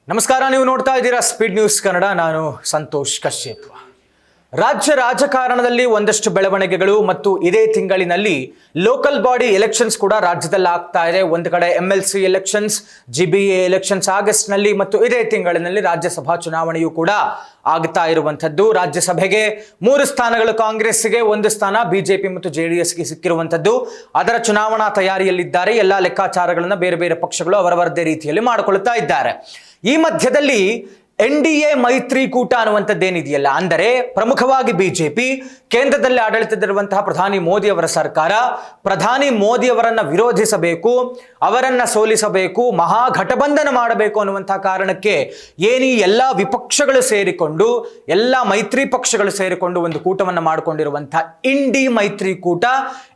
ನಮಸ್ಕಾರ, ನೀವು ನೋಡ್ತಾ ಇದ್ದೀರಾ ಸ್ಪೀಡ್ ನ್ಯೂಸ್ ಕನ್ನಡ. ನಾನು ಸಂತೋಷ್ ಕಶ್ಯಪ್. ರಾಜ್ಯ ರಾಜಕಾರಣದಲ್ಲಿ ಒಂದಷ್ಟು ಬೆಳವಣಿಗೆಗಳು ಮತ್ತು ಇದೇ ತಿಂಗಳಿನಲ್ಲಿ ಲೋಕಲ್ ಬಾಡಿ ಎಲೆಕ್ಷನ್ಸ್ ಕೂಡ ರಾಜ್ಯದಲ್ಲಿ ಆಗ್ತಾ ಇದೆ. ಒಂದು ಕಡೆ MLC ಎಲೆಕ್ಷನ್ಸ್, GBA ಎಲೆಕ್ಷನ್ಸ್ ಆಗಸ್ಟ್ನಲ್ಲಿ ಮತ್ತು ಇದೇ ತಿಂಗಳಿನಲ್ಲಿ ರಾಜ್ಯಸಭಾ ಚುನಾವಣೆಯೂ ಕೂಡ ಆಗ್ತಾ ಇರುವಂಥದ್ದು. ರಾಜ್ಯಸಭೆಗೆ 3 ಸ್ಥಾನಗಳು ಕಾಂಗ್ರೆಸ್ಗೆ, 1 ಸ್ಥಾನ BJP ಮತ್ತು JDSಗೆ ಸಿಕ್ಕಿರುವಂಥದ್ದು. ಅದರ ಚುನಾವಣಾ ತಯಾರಿಯಲ್ಲಿದ್ದಾರೆ. ಎಲ್ಲ ಲೆಕ್ಕಾಚಾರಗಳನ್ನು ಬೇರೆ ಬೇರೆ ಪಕ್ಷಗಳು ಅವರವರದೇ ರೀತಿಯಲ್ಲಿ ಮಾಡಿಕೊಳ್ತಾ ಇದ್ದಾರೆ. ಈ ಮಧ್ಯದಲ್ಲಿ NDA ಮೈತ್ರಿಕೂಟ ಅನ್ನುವಂಥದ್ದೇನಿದೆಯಲ್ಲ, ಅಂದರೆ ಪ್ರಮುಖವಾಗಿ BJP ಕೇಂದ್ರದಲ್ಲಿ ಆಡಳಿತದಲ್ಲಿರುವಂತಹ ಪ್ರಧಾನಿ ಮೋದಿ ಅವರ ಸರ್ಕಾರ, ಪ್ರಧಾನಿ ಮೋದಿ ಅವರನ್ನ ವಿರೋಧಿಸಬೇಕು, ಅವರನ್ನ ಸೋಲಿಸಬೇಕು, ಮಹಾಗಠಬಂಧನ ಮಾಡಬೇಕು ಅನ್ನುವಂತಹ ಕಾರಣಕ್ಕೆ ಏನಿ ಎಲ್ಲ ವಿಪಕ್ಷಗಳು ಸೇರಿಕೊಂಡು, ಎಲ್ಲ ಮೈತ್ರಿ ಪಕ್ಷಗಳು ಸೇರಿಕೊಂಡು ಒಂದು ಕೂಟವನ್ನು ಮಾಡಿಕೊಂಡಿರುವಂತಹ ಇಂಡಿ ಮೈತ್ರಿಕೂಟ.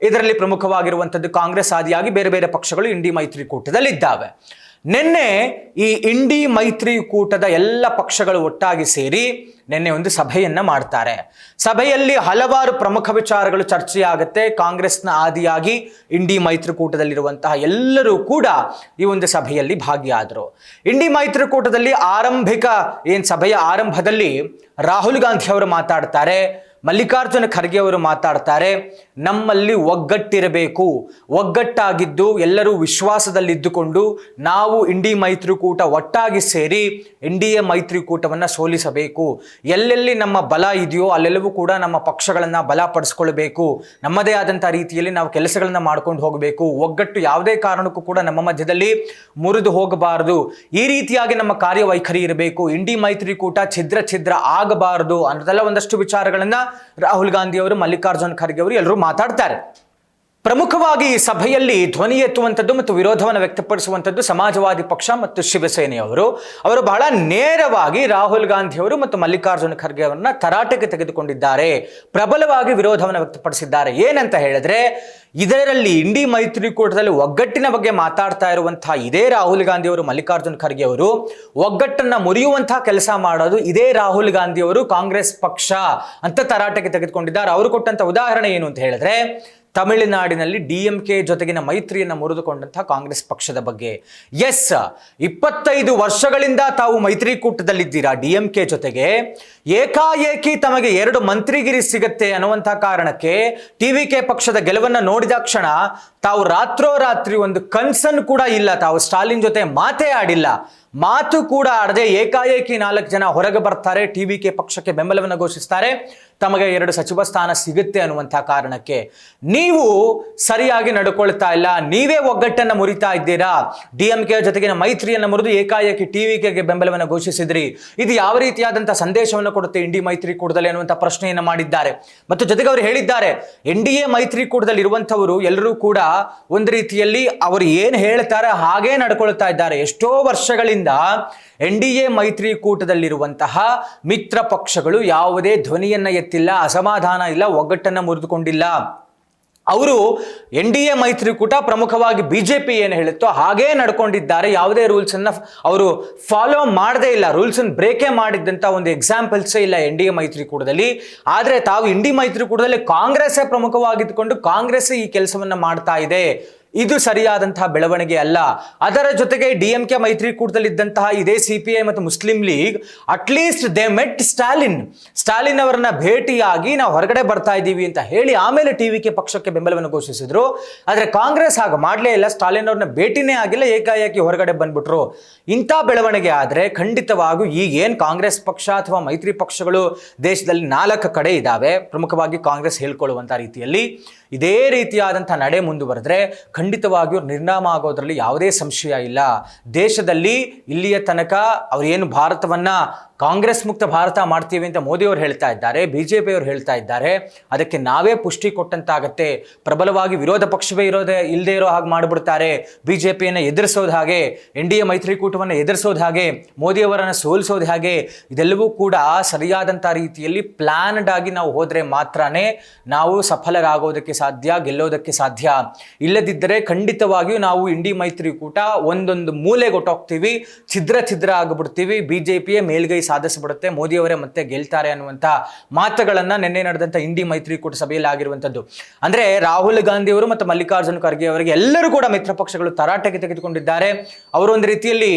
ಇದರಲ್ಲಿ ಪ್ರಮುಖವಾಗಿರುವಂಥದ್ದು ಕಾಂಗ್ರೆಸ್ ಆದಿಯಾಗಿ ಬೇರೆ ಬೇರೆ ಪಕ್ಷಗಳು ಇಂಡಿ ಮೈತ್ರಿಕೂಟದಲ್ಲಿದ್ದಾವೆ. ನಿನ್ನೆ ಈ ಇಂಡಿ ಮೈತ್ರಿಕೂಟದ ಎಲ್ಲ ಪಕ್ಷಗಳು ಒಟ್ಟಾಗಿ ಸೇರಿ ನಿನ್ನೆ ಒಂದು ಸಭೆಯನ್ನ ಮಾಡ್ತಾರೆ. ಸಭೆಯಲ್ಲಿ ಹಲವಾರು ಪ್ರಮುಖ ವಿಚಾರಗಳು ಚರ್ಚೆಯಾಗುತ್ತೆ. ಕಾಂಗ್ರೆಸ್ನ ಆದಿಯಾಗಿ ಇಂಡಿ ಮೈತ್ರಿಕೂಟದಲ್ಲಿರುವಂತಹ ಎಲ್ಲರೂ ಕೂಡ ಈ ಒಂದು ಸಭೆಯಲ್ಲಿ ಭಾಗಿಯಾದರು. ಇಂಡಿ ಮೈತ್ರಿಕೂಟದಲ್ಲಿ ಸಭೆಯ ಆರಂಭದಲ್ಲಿ ರಾಹುಲ್ ಗಾಂಧಿ ಅವರು ಮಾತಾಡ್ತಾರೆ, ಮಲ್ಲಿಕಾರ್ಜುನ ಖರ್ಗೆ ಅವರು ಮಾತಾಡ್ತಾರೆ. ನಮ್ಮಲ್ಲಿ ಒಗ್ಗಟ್ಟಿರಬೇಕು, ಒಗ್ಗಟ್ಟಾಗಿದ್ದು ಎಲ್ಲರೂ ವಿಶ್ವಾಸದಲ್ಲಿದ್ದುಕೊಂಡು ನಾವು ಇಂಡಿ ಮೈತ್ರಿಕೂಟ ಒಟ್ಟಾಗಿ ಸೇರಿ NDA ಮೈತ್ರಿಕೂಟವನ್ನು ಸೋಲಿಸಬೇಕು. ಎಲ್ಲೆಲ್ಲಿ ನಮ್ಮ ಬಲ ಇದೆಯೋ ಅಲ್ಲೆಲ್ಲವೂ ಕೂಡ ನಮ್ಮ ಪಕ್ಷಗಳನ್ನು ಬಲಪಡಿಸ್ಕೊಳ್ಬೇಕು. ನಮ್ಮದೇ ಆದಂಥ ರೀತಿಯಲ್ಲಿ ನಾವು ಕೆಲಸಗಳನ್ನು ಮಾಡ್ಕೊಂಡು ಹೋಗಬೇಕು. ಒಗ್ಗಟ್ಟು ಯಾವುದೇ ಕಾರಣಕ್ಕೂ ಕೂಡ ನಮ್ಮ ಮಧ್ಯದಲ್ಲಿ ಮುರಿದು ಹೋಗಬಾರದು. ಈ ರೀತಿಯಾಗಿ ನಮ್ಮ ಕಾರ್ಯವೈಖರಿ ಇರಬೇಕು. ಇಂಡಿ ಮೈತ್ರಿಕೂಟ ಛಿದ್ರ ಆಗಬಾರದು ಅನ್ನೋದೆಲ್ಲ ಒಂದಷ್ಟು ವಿಚಾರಗಳನ್ನ ರಾಹುಲ್ ಗಾಂಧಿ ಅವರು, ಮಲ್ಲಿಕಾರ್ಜುನ ಖರ್ಗೆ ಅವರು ಎಲ್ಲರೂ ಮಾತಾಡ್ತಾರೆ. ಪ್ರಮುಖವಾಗಿ ಈ ಸಭೆಯಲ್ಲಿ ಧ್ವನಿ ಎತ್ತುವಂಥದ್ದು ಮತ್ತು ವಿರೋಧವನ್ನು ವ್ಯಕ್ತಪಡಿಸುವಂಥದ್ದು ಸಮಾಜವಾದಿ ಪಕ್ಷ ಮತ್ತು ಶಿವಸೇನೆಯವರು. ಅವರು ಬಹಳ ನೇರವಾಗಿ ರಾಹುಲ್ ಗಾಂಧಿ ಅವರು ಮತ್ತು ಮಲ್ಲಿಕಾರ್ಜುನ ಖರ್ಗೆ ಅವರನ್ನ ತರಾಟೆಗೆ ತೆಗೆದುಕೊಂಡಿದ್ದಾರೆ. ಪ್ರಬಲವಾಗಿ ವಿರೋಧವನ್ನು ವ್ಯಕ್ತಪಡಿಸಿದ್ದಾರೆ. ಏನಂತ ಹೇಳಿದ್ರೆ, ಇದರಲ್ಲಿ ಇಂಡಿ ಮೈತ್ರಿಕೂಟದಲ್ಲಿ ಒಗ್ಗಟ್ಟಿನ ಬಗ್ಗೆ ಮಾತಾಡ್ತಾ ಇರುವಂತಹ ಇದೇ ರಾಹುಲ್ ಗಾಂಧಿ ಅವರು, ಮಲ್ಲಿಕಾರ್ಜುನ ಖರ್ಗೆ ಅವರು ಒಗ್ಗಟ್ಟನ್ನ ಮುರಿಯುವಂತಹ ಕೆಲಸ ಮಾಡೋದು ಇದೇ ರಾಹುಲ್ ಗಾಂಧಿ ಅವರು ಕಾಂಗ್ರೆಸ್ ಪಕ್ಷ ಅಂತ ತರಾಟೆಗೆ ತೆಗೆದುಕೊಂಡಿದ್ದಾರೆ. ಅವರು ಕೊಟ್ಟಂತ ಉದಾಹರಣೆ ಏನು ಅಂತ ಹೇಳಿದ್ರೆ, ತಮಿಳುನಾಡಿನಲ್ಲಿ DMK ಜೊತೆಗಿನ ಮೈತ್ರಿಯನ್ನು ಮುರಿದುಕೊಂಡಂತಹ ಕಾಂಗ್ರೆಸ್ ಪಕ್ಷದ ಬಗ್ಗೆ. 25 ವರ್ಷಗಳಿಂದ ತಾವು ಮೈತ್ರಿಕೂಟದಲ್ಲಿದ್ದೀರಾ DMK ಜೊತೆಗೆ, ಏಕಾಏಕಿ ತಮಗೆ 2 ಮಂತ್ರಿಗಿರಿ ಸಿಗತ್ತೆ ಅನ್ನುವಂತಹ ಕಾರಣಕ್ಕೆ TVK ಪಕ್ಷದ ಗೆಲುವನ್ನು ನೋಡಿದ ಕ್ಷಣ ತಾವು ರಾತ್ರೋರಾತ್ರಿ ಒಂದು ಕನ್ಸನ್ ಕೂಡ ಇಲ್ಲ, ತಾವು ಸ್ಟಾಲಿನ್ ಜೊತೆ ಮಾತೇ ಆಡಿಲ್ಲ, ಮಾತು ಕೂಡ ಆಡದೆ ಏಕಾಏಕಿ 4 ಜನ ಹೊರಗೆ ಬರ್ತಾರೆ, TVK ಪಕ್ಷಕ್ಕೆ ಬೆಂಬಲವನ್ನು ಘೋಷಿಸ್ತಾರೆ, ತಮಗೆ 2 ಸಚಿವ ಸ್ಥಾನ ಸಿಗುತ್ತೆ ಅನ್ನುವಂತಹ ಕಾರಣಕ್ಕೆ. ನೀವು ಸರಿಯಾಗಿ ನಡ್ಕೊಳ್ತಾ ಇಲ್ಲ, ನೀವೇ ಒಗ್ಗಟ್ಟನ್ನು ಮುರಿತಾ ಇದ್ದೀರಾ. DMK ಜೊತೆಗಿನ ಮೈತ್ರಿಯನ್ನು ಮುರಿದು ಏಕಾಏಕಿ TVKಗೆ ಬೆಂಬಲವನ್ನು ಘೋಷಿಸಿದ್ರಿ. ಇದು ಯಾವ ರೀತಿಯಾದಂತಹ ಸಂದೇಶವನ್ನು ಕೊಡುತ್ತೆ ಇಂಡಿ ಮೈತ್ರಿಕೂಟದಲ್ಲಿ ಅನ್ನುವಂಥ ಪ್ರಶ್ನೆಯನ್ನು ಮಾಡಿದ್ದಾರೆ. ಮತ್ತು ಜೊತೆಗೆ ಅವರು ಹೇಳಿದ್ದಾರೆ, NDA ಮೈತ್ರಿಕೂಟದಲ್ಲಿ ಇರುವಂಥವರು ಎಲ್ಲರೂ ಕೂಡ ಒಂದು ರೀತಿಯಲ್ಲಿ ಅವರು ಏನು ಹೇಳ್ತಾರೆ ಹಾಗೇ ನಡ್ಕೊಳ್ತಾ ಇದ್ದಾರೆ. ಎಷ್ಟೋ ವರ್ಷಗಳಿಂದ NDA ಮೈತ್ರಿಕೂಟದಲ್ಲಿರುವಂತಹ ಮಿತ್ರ ಪಕ್ಷಗಳು ಯಾವುದೇ ಧ್ವನಿಯನ್ನ ಎತ್ತಿಲ್ಲ, ಅಸಮಾಧಾನ ಇಲ್ಲ, ಒಗ್ಗಟ್ಟನ್ನು ಮುರಿದುಕೊಂಡಿಲ್ಲ. ಅವರು NDA ಮೈತ್ರಿಕೂಟ ಪ್ರಮುಖವಾಗಿ BJP ಏನು ಹೇಳುತ್ತೋ ಹಾಗೇ ನಡ್ಕೊಂಡಿದ್ದಾರೆ. ಯಾವುದೇ ರೂಲ್ಸ್ ಅನ್ನ ಅವರು ಫಾಲೋ ಮಾಡದೇ ಇಲ್ಲ, ರೂಲ್ಸ್ ಅನ್ನು ಬ್ರೇಕೇ ಮಾಡಿದ್ದಂತ ಒಂದು ಎಕ್ಸಾಂಪಲ್ಸೇ ಇಲ್ಲ NDA ಮೈತ್ರಿಕೂಟದಲ್ಲಿ. ಆದರೆ ತಾವು ಇಂಡಿ ಮೈತ್ರಿಕೂಟದಲ್ಲಿ ಕಾಂಗ್ರೆಸ್ಸೇ ಪ್ರಮುಖವಾಗಿದ್ದುಕೊಂಡು ಕಾಂಗ್ರೆಸ್ ಈ ಕೆಲಸವನ್ನ ಮಾಡ್ತಾ ಇದೆ. ಇದು ಸರಿಯಾದಂತಹ ಬೆಳವಣಿಗೆ ಅಲ್ಲ. ಅದರ ಜೊತೆಗೆ DMK ಮೈತ್ರಿಕೂಟದಲ್ಲಿದ್ದಂತಹ ಇದೇ CPI ಮತ್ತು ಮುಸ್ಲಿಂ ಲೀಗ್ ಅಟ್ಲೀಸ್ಟ್ ದೇ ಮೆಟ್ ಸ್ಟಾಲಿನ್ ಅವರನ್ನ ಭೇಟಿಯಾಗಿ ನಾವು ಹೊರಗಡೆ ಬರ್ತಾ ಇದ್ದೀವಿ ಅಂತ ಹೇಳಿ ಆಮೇಲೆ TVK ಪಕ್ಷಕ್ಕೆ ಬೆಂಬಲವನ್ನು ಘೋಷಿಸಿದ್ರು. ಆದರೆ ಕಾಂಗ್ರೆಸ್ ಹಾಗೆ ಮಾಡಲೇ ಇಲ್ಲ, ಸ್ಟಾಲಿನ್ ಅವ್ರನ್ನ ಭೇಟಿನೇ ಆಗಿಲ್ಲ, ಏಕಾಏಕಿ ಹೊರಗಡೆ ಬಂದ್ಬಿಟ್ರು. ಇಂಥ ಬೆಳವಣಿಗೆ ಆದರೆ ಖಂಡಿತವಾಗೂ ಈಗೇನು ಕಾಂಗ್ರೆಸ್ ಪಕ್ಷ ಅಥವಾ ಮೈತ್ರಿ ಪಕ್ಷಗಳು ದೇಶದಲ್ಲಿ 4 ಕಡೆ ಇದ್ದಾವೆ, ಪ್ರಮುಖವಾಗಿ ಕಾಂಗ್ರೆಸ್ ಹೇಳ್ಕೊಳ್ಳುವಂಥ ರೀತಿಯಲ್ಲಿ ಇದೇ ರೀತಿಯಾದಂಥ ನಡೆ ಮುಂದುವರೆದ್ರೆ ಖಂಡಿತವಾಗಿಯೂ ನಿರ್ನಾಮ ಆಗೋದ್ರಲ್ಲಿ ಯಾವುದೇ ಸಂಶಯ ಇಲ್ಲ. ದೇಶದಲ್ಲಿ ಇಲ್ಲಿಯ ತನಕ ಅವರು ಏನು ಭಾರತವನ್ನ ಕಾಂಗ್ರೆಸ್ ಮುಕ್ತ ಭಾರತ ಮಾಡ್ತೀವಿ ಅಂತ ಮೋದಿ ಅವರು ಹೇಳ್ತಾ ಇದ್ದಾರೆ, BJP ಅವರು ಹೇಳ್ತಾ ಇದ್ದಾರೆ. ಅದಕ್ಕೆ ನಾವೇ ಪುಷ್ಟಿ ಕೊಟ್ಟಂತಾಗತ್ತೆ. ಪ್ರಬಲವಾಗಿ ವಿರೋಧ ಪಕ್ಷವೇ ಇಲ್ಲದೆ ಇರೋ ಹಾಗೆ ಮಾಡಿಬಿಡ್ತಾರೆ. BJPಯನ್ನು ಎದುರಿಸೋದು ಹಾಗೆ, NDA ಮೈತ್ರಿಕೂಟವನ್ನು ಎದುರಿಸೋದು ಹಾಗೆ, ಮೋದಿ ಅವರನ್ನು ಸೋಲಿಸೋದು ಹಾಗೆ, ಇದೆಲ್ಲವೂ ಕೂಡ ಸರಿಯಾದಂಥ ರೀತಿಯಲ್ಲಿ ಪ್ಲಾನ್ಡ್ ಆಗಿ ನಾವು ಹೋದರೆ ಮಾತ್ರನೇ ನಾವು ಸಫಲರಾಗೋದಕ್ಕೆ ಸಾಧ್ಯ, ಗೆಲ್ಲೋದಕ್ಕೆ ಸಾಧ್ಯ. ಇಲ್ಲದಿದ್ದರೆ ಖಂಡಿತವಾಗಿಯೂ ನಾವು ಇಂಡಿ ಮೈತ್ರಿಕೂಟ ಒಂದೊಂದು ಮೂಲೆಗೆ ಹೊಟ್ಟೋಗ್ತೀವಿ, ಛಿದ್ರ ಆಗಿಬಿಡ್ತೀವಿ. BJPಯೇ ಮೇಲ್ಗೈ ಸಾಧಿಸಿಬಿಡುತ್ತೆ, ಮೋದಿಯವರೇ ಮತ್ತೆ ಗೆಲ್ತಾರೆ ಅನ್ನುವಂಥ ಮಾತುಗಳನ್ನು ನಿನ್ನೆ ನಡೆದಂಥ ಇಂಡಿ ಮೈತ್ರಿಕೂಟ ಸಭೆಯಲ್ಲಿ ಆಗಿರುವಂಥದ್ದು. ಅಂದರೆ ರಾಹುಲ್ ಗಾಂಧಿ ಅವರು ಮತ್ತು ಮಲ್ಲಿಕಾರ್ಜುನ ಖರ್ಗೆ ಅವರಿಗೆ ಎಲ್ಲರೂ ಕೂಡ ಮಿತ್ರ ಪಕ್ಷಗಳು ತರಾಟೆಗೆ ತೆಗೆದುಕೊಂಡಿದ್ದಾರೆ. ಅವರು ಒಂದು ರೀತಿಯಲ್ಲಿ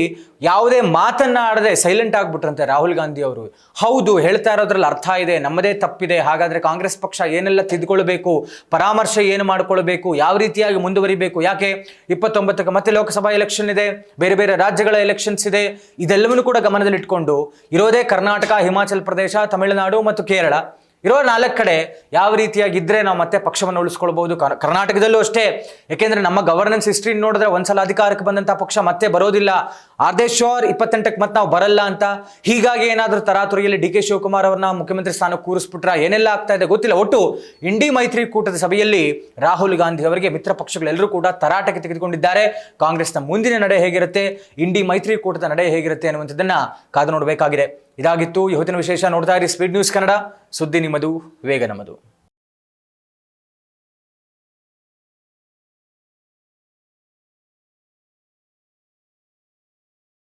ಯಾವುದೇ ಮಾತನ್ನ ಆಡದೆ ಸೈಲೆಂಟ್ ಆಗ್ಬಿಟ್ರಂತೆ ರಾಹುಲ್ ಗಾಂಧಿ ಅವರು. ಹೌದು, ಹೇಳ್ತಾ ಇರೋದ್ರಲ್ಲಿ ಅರ್ಥ ಇದೆ, ನಮ್ಮದೇ ತಪ್ಪಿದೆ, ಹಾಗಾದ್ರೆ ಕಾಂಗ್ರೆಸ್ ಪಕ್ಷ ಏನೆಲ್ಲ ತಿದ್ದುಕೊಳ್ಬೇಕು, ಪರಾಮರ್ಶೆ ಏನು ಮಾಡ್ಕೊಳ್ಬೇಕು, ಯಾವ ರೀತಿಯಾಗಿ ಮುಂದುವರಿಬೇಕು, ಯಾಕೆ 29ಕ್ಕೆ ಮತ್ತೆ ಲೋಕಸಭಾ ಎಲೆಕ್ಷನ್ ಇದೆ, ಬೇರೆ ಬೇರೆ ರಾಜ್ಯಗಳ ಎಲೆಕ್ಷನ್ಸ್ ಇದೆ, ಇದೆಲ್ಲವನ್ನೂ ಕೂಡ ಗಮನದಲ್ಲಿಟ್ಕೊಂಡು ಇರೋದೇ ಕರ್ನಾಟಕ, ಹಿಮಾಚಲ ಪ್ರದೇಶ, ತಮಿಳುನಾಡು ಮತ್ತು ಕೇರಳ ಇರೋ 4 ಕಡೆ ಯಾವ ರೀತಿಯಾಗಿದ್ದರೆ ನಾವು ಮತ್ತೆ ಪಕ್ಷವನ್ನು ಉಳಿಸ್ಕೊಳ್ಬಹುದು. ಕರ್ನಾಟಕದಲ್ಲೂ ಅಷ್ಟೇ, ಯಾಕೆಂದರೆ ನಮ್ಮ ಗವರ್ನೆನ್ಸ್ ಹಿಸ್ಟ್ರಿ ನೋಡಿದ್ರೆ ಒಂದ್ಸಲ ಅಧಿಕಾರಕ್ಕೆ ಬಂದಂಥ ಪಕ್ಷ ಮತ್ತೆ ಬರೋದಿಲ್ಲ, ಆರ್ದೇ ಶೋರ್ 28ಕ್ಕೆ ಮತ್ತೆ ನಾವು ಬರಲ್ಲ ಅಂತ. ಹೀಗಾಗಿ ಏನಾದರೂ ತರಾತುರಿಯಲ್ಲಿ ಡಿ ಕೆ ಶಿವಕುಮಾರ್ ಅವ್ರನ್ನ ಮುಖ್ಯಮಂತ್ರಿ ಸ್ಥಾನಕ್ಕೆ ಕೂರಿಸ್ಬಿಟ್ರ ಏನೆಲ್ಲ ಆಗ್ತಾ ಇದೆ ಗೊತ್ತಿಲ್ಲ. ಒಟ್ಟು ಇಂಡಿ ಮೈತ್ರಿಕೂಟದ ಸಭೆಯಲ್ಲಿ ರಾಹುಲ್ ಗಾಂಧಿ ಅವರಿಗೆ ಮಿತ್ರ ಪಕ್ಷಗಳೆಲ್ಲರೂ ಕೂಡ ತರಾಟೆಗೆ ತೆಗೆದುಕೊಂಡಿದ್ದಾರೆ. ಕಾಂಗ್ರೆಸ್ನ ಮುಂದಿನ ನಡೆ ಹೇಗಿರುತ್ತೆ, ಇಂಡಿ ಮೈತ್ರಿಕೂಟದ ನಡೆ ಹೇಗಿರುತ್ತೆ ಅನ್ನುವಂಥದ್ದನ್ನ ಕಾದು ನೋಡಬೇಕಾಗಿದೆ. ಇದಾಗಿತ್ತು ಇವತ್ತಿನ ವಿಶೇಷ. ನೋಡ್ತಾ ಇರಿ ಸ್ಪೀಡ್ ನ್ಯೂಸ್ ಕನ್ನಡ, ಸುದ್ದಿ ನಿಮ್ಮದು, ವೇಗ ನಮ್ಮದು.